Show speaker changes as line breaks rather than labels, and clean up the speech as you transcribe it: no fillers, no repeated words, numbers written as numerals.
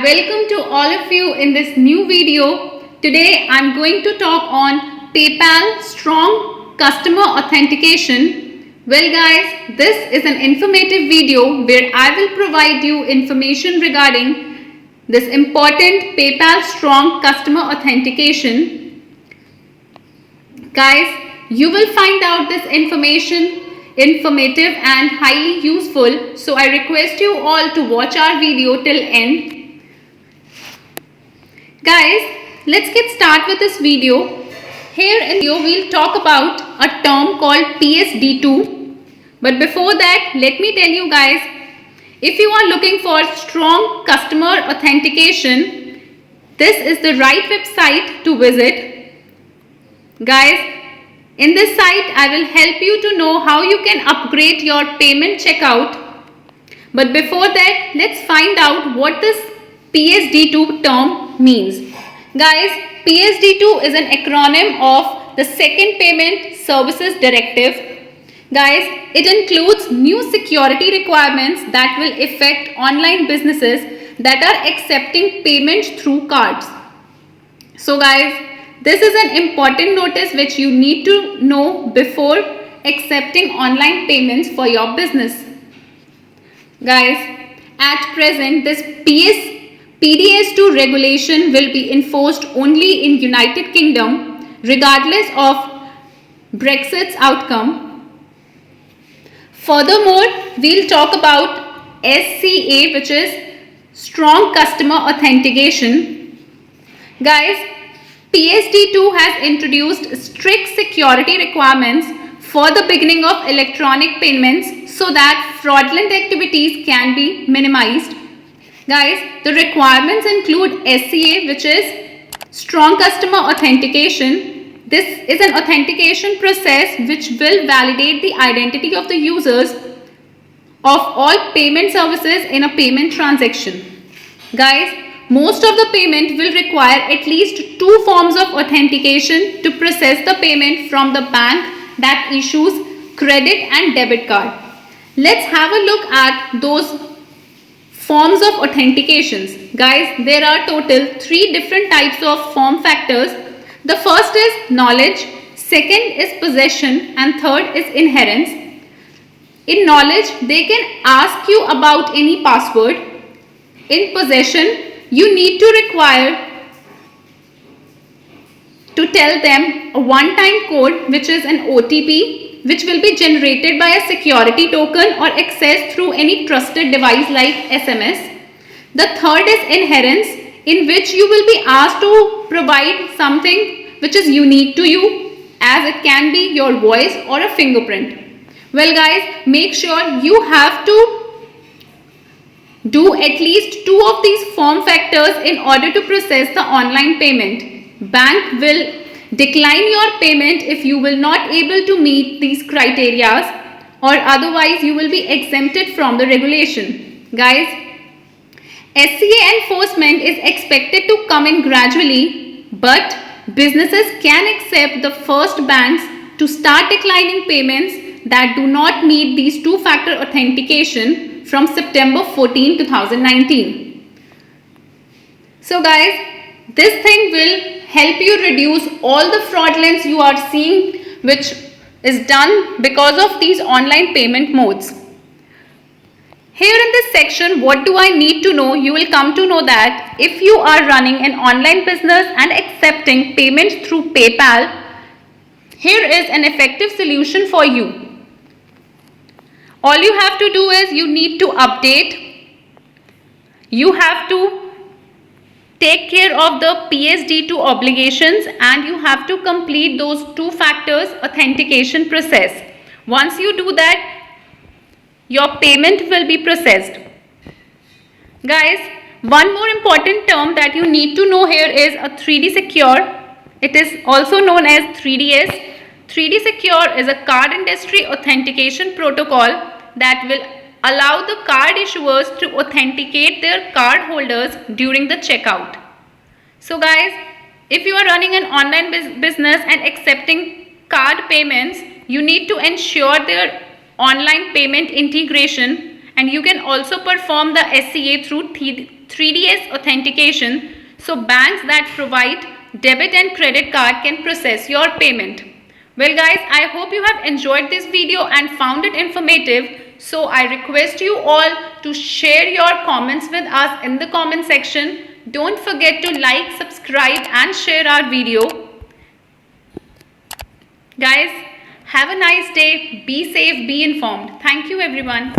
welcome to all of you in this new video. Today I'm going to talk on PayPal Strong Customer Authentication. Well guys, this is an informative video where I will provide you information regarding this important PayPal Strong Customer Authentication. Guys, you will find out this information informative and highly useful, so I request you all to watch our video till end. Guys, let's get started with this video. Here in the video we'll talk about a term called PSD2. But before that, let me tell you guys, if you are looking for strong customer authentication, this is the right website to visit. Guys, in this site I will help you to know how you can upgrade your payment checkout. But before that, let's find out what this PSD2 term means. Guys, PSD2 is an acronym of the Second Payment Services Directive. Guys, it includes new security requirements that will affect online businesses that are accepting payments through cards. So guys, this is an important notice which you need to know before accepting online payments for your business. Guys, at present this PDS2 regulation will be enforced only in United Kingdom regardless of Brexit's outcome. Furthermore, we'll talk about SCA, which is Strong Customer Authentication. Guys, PSD2 has introduced strict security requirements for the beginning of electronic payments so that fraudulent activities can be minimized. Guys, the requirements include SCA, which is Strong Customer Authentication. This is an authentication process which will validate the identity of the users of all payment services in a payment transaction. Guys, most of the payment will require at least two forms of authentication to process the payment from the bank that issues credit and debit card. Let's have a look at those forms of authentications. Guys, there are total 3 different types of form factors. The first is knowledge, second is possession, and third is inherence. In knowledge, they can ask you about any password. In possession, you need to require to tell them a one-time code, which is an OTP, which will be generated by a security token or accessed through any trusted device like SMS. The third is inherence, in which you will be asked to provide something which is unique to you, as it can be your voice or a fingerprint. Well guys, make sure you have to do at least 2 of these form factors in order to process the online payment. Bank will decline your payment if you will not able to meet these criteria, or otherwise you will be exempted from the regulation. Guys, SCA enforcement is expected to come in gradually, but businesses can accept the first banks to start declining payments that do not meet these two-factor authentication from September 14, 2019. So guys, this thing will help you reduce all the fraudulence you are seeing which is done because of these online payment modes. Here in this section, what do I need to know? You will come to know that if you are running an online business and accepting payments through PayPal, here is an effective solution for you. All you have to do is you need to update. You have to take care of the PSD2 obligations and you have to complete those 2 factors authentication process. Once you do that, your payment will be processed. Guys, one more important term that you need to know here is a 3D Secure. It is also known as 3DS. 3D Secure is a card industry authentication protocol that will allow the card issuers to authenticate their card holders during the checkout. So guys, if you are running an online business and accepting card payments, you need to ensure their online payment integration and you can also perform the SCA through 3DS authentication. So banks that provide debit and credit card can process your payment. Well guys, I hope you have enjoyed this video and found it informative. So I request you all to share your comments with us in the comment section. Don't forget to like, subscribe and share our video. Guys, have a nice day. Be safe, be informed. Thank you everyone.